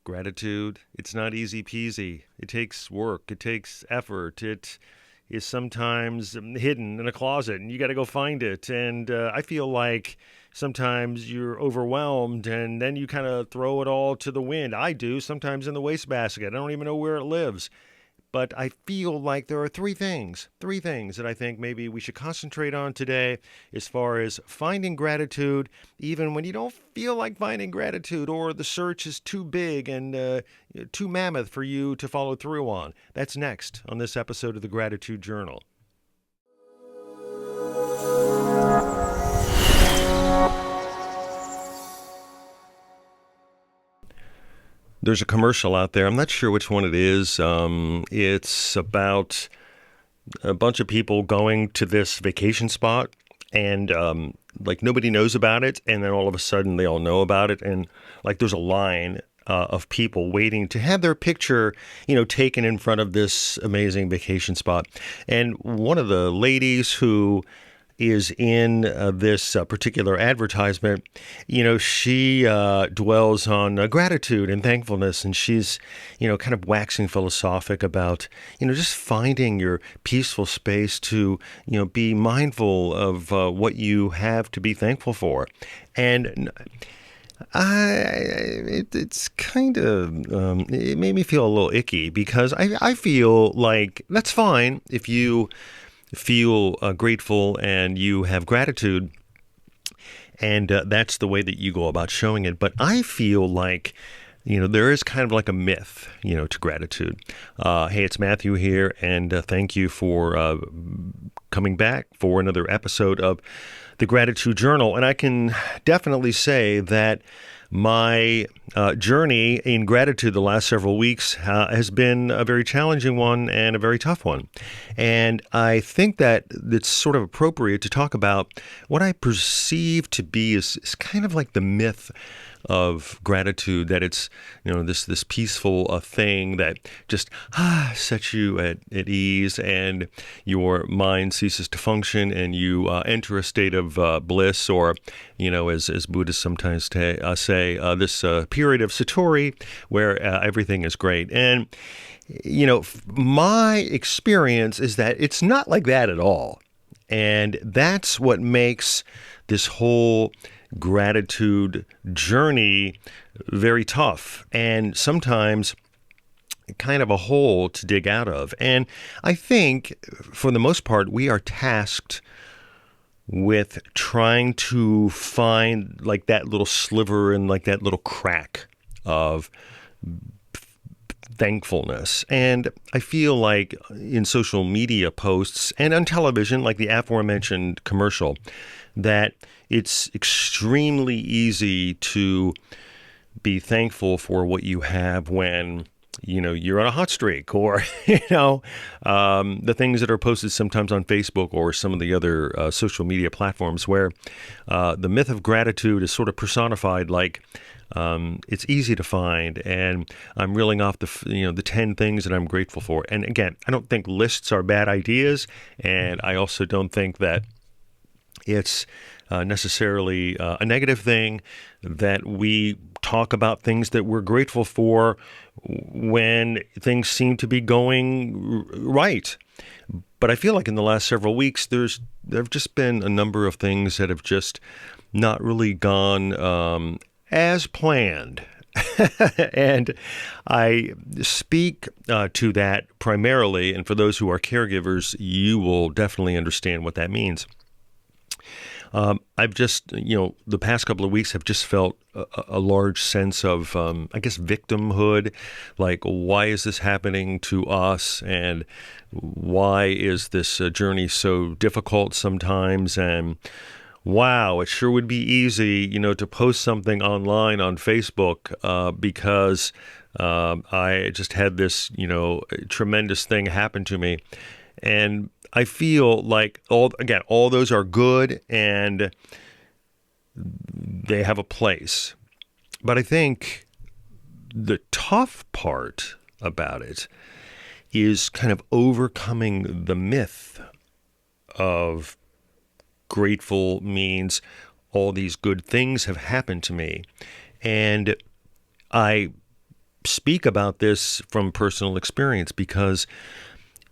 Gratitude, it's not easy peasy. It takes work, it takes effort. It is sometimes hidden in a closet and you got to go find it. And I feel like sometimes you're overwhelmed and then you kind of throw it all to the wind. I do, sometimes in the wastebasket. I don't even know where it lives. But I feel like there are three things that I think maybe we should concentrate on today as far as finding gratitude, even when you don't feel like finding gratitude or the search is too big and too mammoth for you to follow through on. That's next on this episode of the Gratitude Journal. There's a commercial out there. I'm not sure which one it is. It's about a bunch of people going to this vacation spot and like nobody knows about it. And then all of a sudden they all know about it. And like there's a line of people waiting to have their picture, taken in front of this amazing vacation spot. And one of the ladies who is in this particular advertisement, she dwells on gratitude and thankfulness, and she's, kind of waxing philosophic about, just finding your peaceful space to, be mindful of what you have to be thankful for. And it's kind of, it made me feel a little icky because I feel like that's fine if you feel grateful and you have gratitude, and that's the way that you go about showing it. But I feel like, there is kind of like a myth, to gratitude. Hey, it's Matthew here, and thank you for coming back for another episode of the Gratitude Journal. And I can definitely say that my journey in gratitude the last several weeks has been a very challenging one and a very tough one. And I think that it's sort of appropriate to talk about what I perceive to be is kind of like the myth of gratitude, that it's, this peaceful thing that just sets you at ease and your mind ceases to function and you enter a state of bliss, or, as Buddhists sometimes say, this period of satori where everything is great. And, my experience is that it's not like that at all. And that's what makes this whole gratitude journey very tough and sometimes kind of a hole to dig out of. And I think for the most part, we are tasked with trying to find like that little sliver and like that little crack of thankfulness. And I feel like in social media posts and on television, like the aforementioned commercial, that it's extremely easy to be thankful for what you have when, you're on a hot streak, or, the things that are posted sometimes on Facebook or some of the other social media platforms where the myth of gratitude is sort of personified like it's easy to find, and I'm reeling off the 10 things that I'm grateful for. And again, I don't think lists are bad ideas, and I also don't think that it's necessarily a negative thing that we talk about things that we're grateful for when things seem to be going right. But I feel like in the last several weeks, there have just been a number of things that have just not really gone as planned. And I speak to that primarily, and for those who are caregivers, you will definitely understand what that means. I've just, the past couple of weeks have just felt a large sense of, victimhood. Like, why is this happening to us? And why is this journey so difficult sometimes? And wow, it sure would be easy, to post something online on Facebook because I just had this, tremendous thing happen to me. And I feel like all those are good and they have a place. But I think the tough part about it is kind of overcoming the myth of grateful means all these good things have happened to me. And I speak about this from personal experience because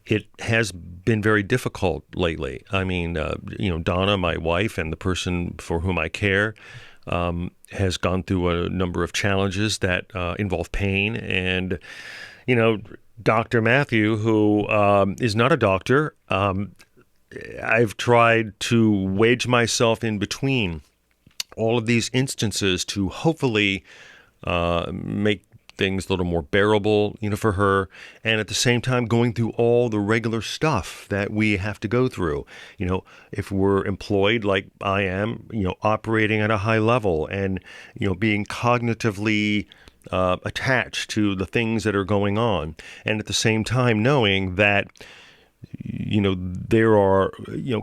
it has been very difficult lately. I mean, Donna, my wife, and the person for whom I care, has gone through a number of challenges that involve pain. And, Dr. Matthew, who is not a doctor, I've tried to wedge myself in between all of these instances to hopefully make things a little more bearable, for her, and at the same time going through all the regular stuff that we have to go through. If we're employed like I am, operating at a high level and, being cognitively attached to the things that are going on, and at the same time knowing that there are,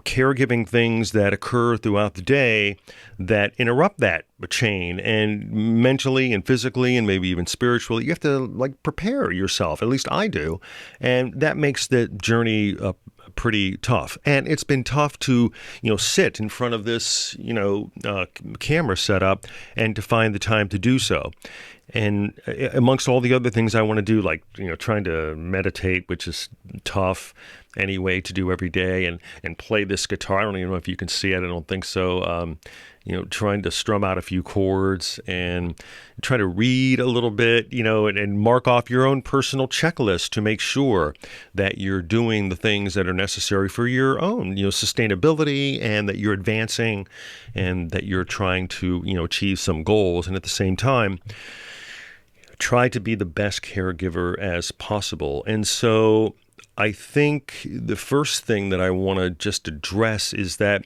caregiving things that occur throughout the day that interrupt that chain, and mentally and physically and maybe even spiritually, you have to prepare yourself. At least I do. And that makes the journey pretty tough. And it's been tough to, sit in front of this, camera setup and to find the time to do so. And amongst all the other things I want to do, trying to meditate, which is tough anyway to do every day, and play this guitar. I don't even know if you can see it. I don't think so. Trying to strum out a few chords and try to read a little bit, and mark off your own personal checklist to make sure that you're doing the things that are necessary for your own, sustainability, and that you're advancing and that you're trying to, achieve some goals. And at the same time, try to be the best caregiver as possible. And so I think the first thing that I want to just address is that,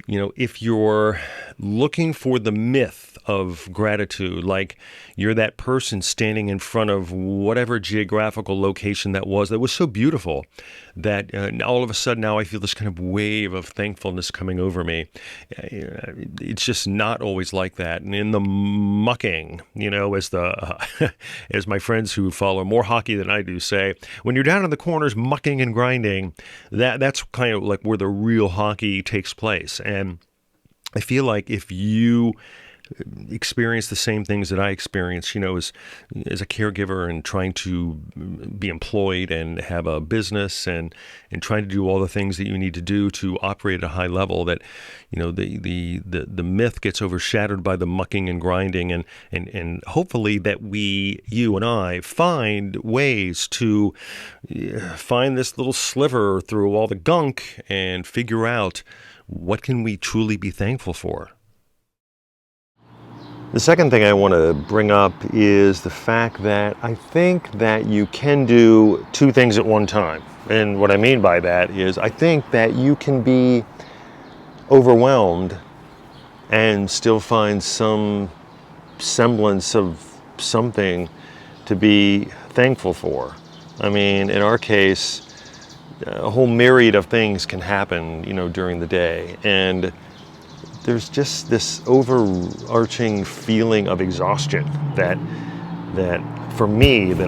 if you're looking for the myth of gratitude, like you're that person standing in front of whatever geographical location that was so beautiful that all of a sudden now I feel this kind of wave of thankfulness coming over me. It's just not always like that. And in the mucking, as my friends who follow more hockey than I do say, when you're down in the corners mucking and grinding, that's kind of like where the real hockey takes place. And I feel like if you experience the same things that I experience, as a caregiver and trying to be employed and have a business and trying to do all the things that you need to do to operate at a high level, that, the myth gets overshadowed by the mucking and grinding, and hopefully that you and I find ways to find this little sliver through all the gunk and figure out what can we truly be thankful for. The second thing I want to bring up is the fact that I think that you can do two things at one time. And what I mean by that is I think that you can be overwhelmed and still find some semblance of something to be thankful for. I mean, in our case, a whole myriad of things can happen, during the day. And there's just this overarching feeling of exhaustion that for me, that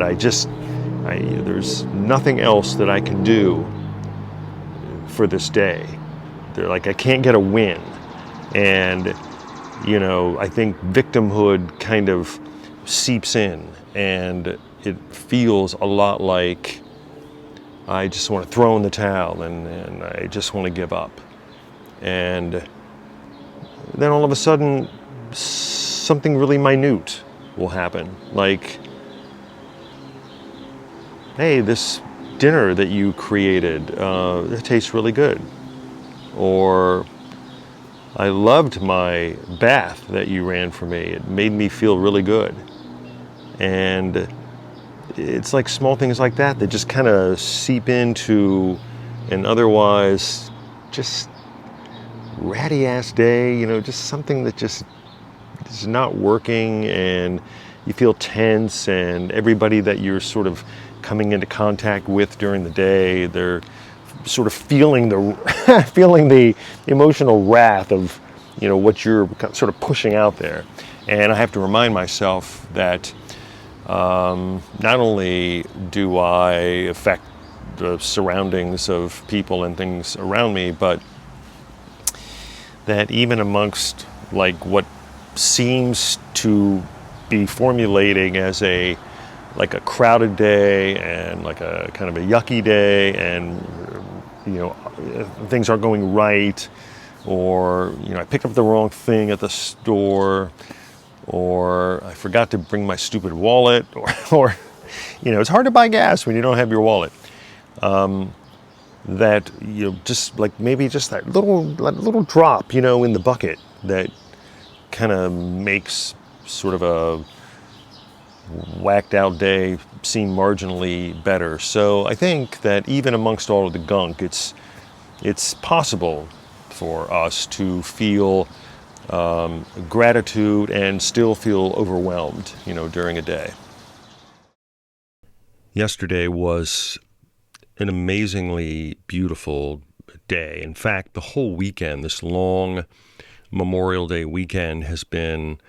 there's nothing else that I can do for this day. I can't get a win. And, I think victimhood kind of seeps in, and it feels a lot like I just want to throw in the towel and I just want to give up. And then all of a sudden, something really minute will happen. Like, hey, this dinner that you created, it tastes really good. Or, I loved my bath that you ran for me. It made me feel really good. And it's like small things like that just kind of seep into an otherwise just ratty ass day, just something that just is not working, and you feel tense, and everybody that you're sort of coming into contact with during the day, they're sort of feeling the emotional wrath of, what you're sort of pushing out there. And I have to remind myself that not only do I affect the surroundings of people and things around me, but that even amongst what seems to be formulating as a like a crowded day and like a kind of a yucky day, and things aren't going right, or I picked up the wrong thing at the store, or I forgot to bring my stupid wallet, or it's hard to buy gas when you don't have your wallet. That just like maybe just that little drop in the bucket that kind of makes sort of a whacked out day seem marginally better. So I think that even amongst all of the gunk, it's possible for us to feel gratitude and still feel overwhelmed, during a day. Yesterday was an amazingly beautiful day. In fact, the whole weekend, this long Memorial Day weekend, has been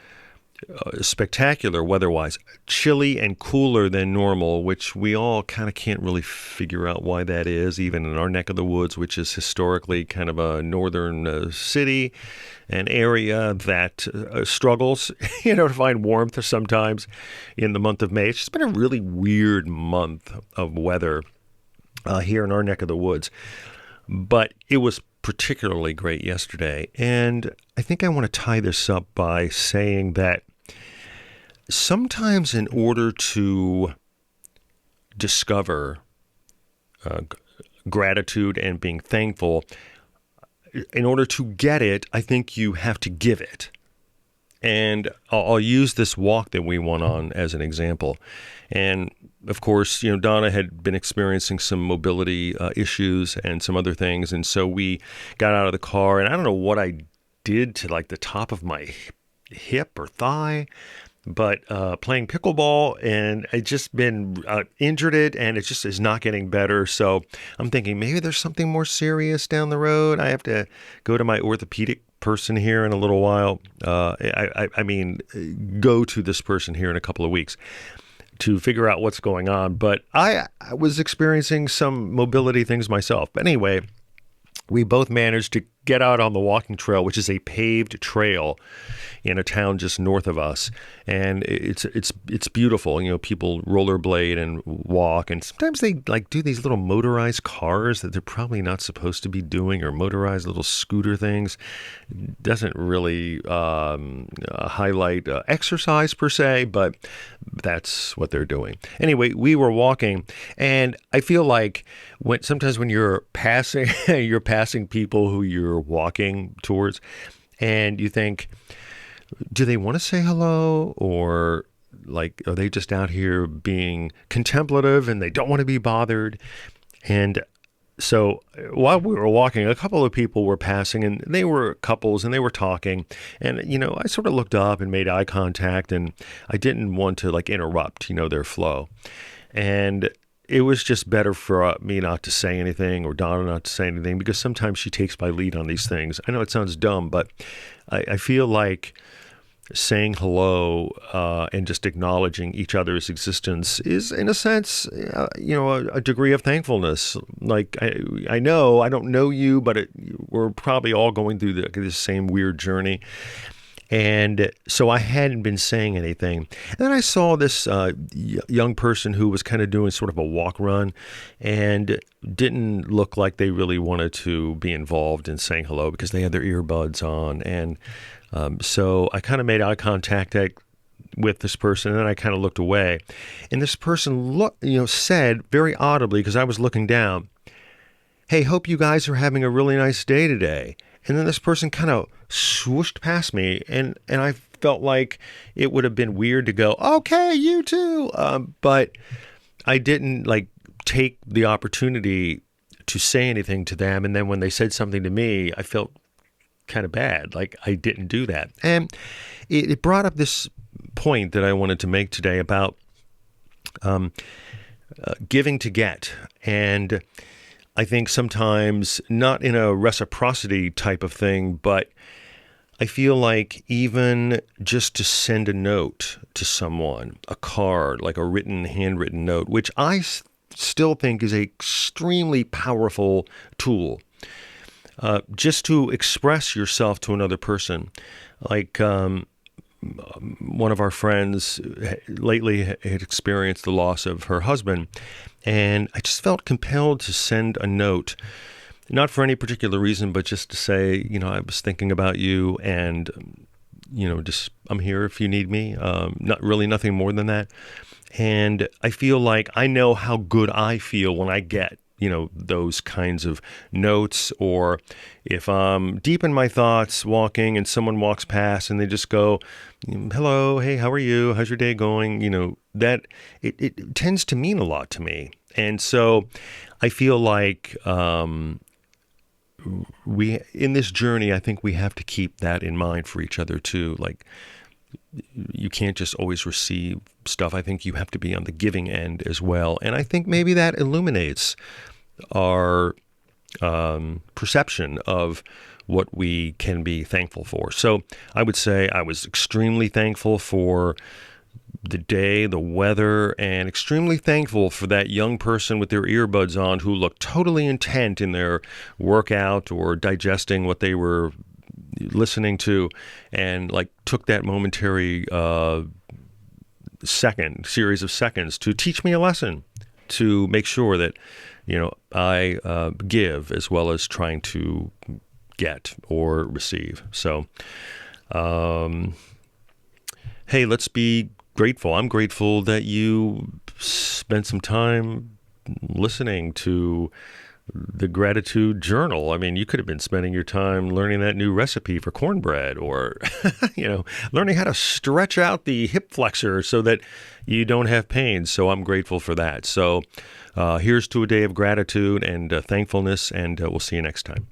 spectacular weather-wise. Chilly and cooler than normal, which we all kind of can't really figure out why that is, even in our neck of the woods, which is historically kind of a northern city, an area that struggles, to find warmth sometimes in the month of May. It's just been a really weird month of weather here in our neck of the woods. But it was particularly great yesterday. And I think I want to tie this up by saying that sometimes in order to discover gratitude and being thankful, in order to get it, I think you have to give it. And I'll use this walk that we went on as an example. And of course, Donna had been experiencing some mobility issues and some other things. And so we got out of the car, and I don't know what I did to like the top of my hip or thigh, but playing pickleball, and I just been injured it, and it just is not getting better. So I'm thinking maybe there's something more serious down the road. I have to go to my orthopedic person here in a little while. I mean, go to this person here in a couple of weeks to figure out what's going on. But I was experiencing some mobility things myself. But anyway, we both managed to get out on the walking trail, which is a paved trail in a town just north of us, and it's beautiful. People rollerblade and walk, and sometimes they like do these little motorized cars that they're probably not supposed to be doing, or motorized little scooter things. Doesn't really highlight exercise per se, but that's what they're doing. Anyway, we were walking, and I feel like sometimes when you're passing, you're passing people who you're walking towards, and you think, do they want to say hello, or like, are they just out here being contemplative and they don't want to be bothered? And so while we were walking, a couple of people were passing, and they were couples, and they were talking. And, I sort of looked up and made eye contact, and I didn't want to like interrupt, their flow. And it was just better for me not to say anything, or Donna not to say anything, because sometimes she takes my lead on these things. I know it sounds dumb, but I feel like saying hello and just acknowledging each other's existence is, in a sense, a degree of thankfulness. Like, I know I don't know you, but we're probably all going through the same weird journey. And so I hadn't been saying anything. And then I saw this young person who was kind of doing sort of a walk run, and didn't look like they really wanted to be involved in saying hello because they had their earbuds on. And so I kind of made eye contact with this person, and then I kind of looked away. And this person said very audibly, because I was looking down, "Hey, hope you guys are having a really nice day today." And then this person kind of swooshed past me, and I felt like it would have been weird to go, "Okay, you too." But I didn't like take the opportunity to say anything to them. And then when they said something to me, I felt kind of bad, like I didn't do that. And it brought up this point that I wanted to make today about giving to get. And I think sometimes, not in a reciprocity type of thing, but I feel like even just to send a note to someone, a card, like a handwritten note, which I still think is an extremely powerful tool, just to express yourself to another person. Like one of our friends lately had experienced the loss of her husband, and I just felt compelled to send a note, not for any particular reason, but just to say, I was thinking about you, and just I'm here if you need me. Not really nothing more than that. And I feel like I know how good I feel when I get those kinds of notes, or if I'm deep in my thoughts walking and someone walks past and they just go, hello, hey, how are you? How's your day going? That it tends to mean a lot to me. And so I feel like we, in this journey, I think we have to keep that in mind for each other too. Like, you can't just always receive stuff. I think you have to be on the giving end as well. And I think maybe that illuminates our perception of what we can be thankful for. So I would say I was extremely thankful for the day, the weather, and extremely thankful for that young person with their earbuds on who looked totally intent in their workout or digesting what they were listening to, and took that momentary series of seconds to teach me a lesson, to make sure that I give as well as trying to get or receive. So hey, let's be grateful. I'm grateful that you spent some time listening to the gratitude journal. I mean, you could have been spending your time learning that new recipe for cornbread, or, learning how to stretch out the hip flexor so that you don't have pain. So I'm grateful for that. So here's to a day of gratitude and thankfulness, and we'll see you next time.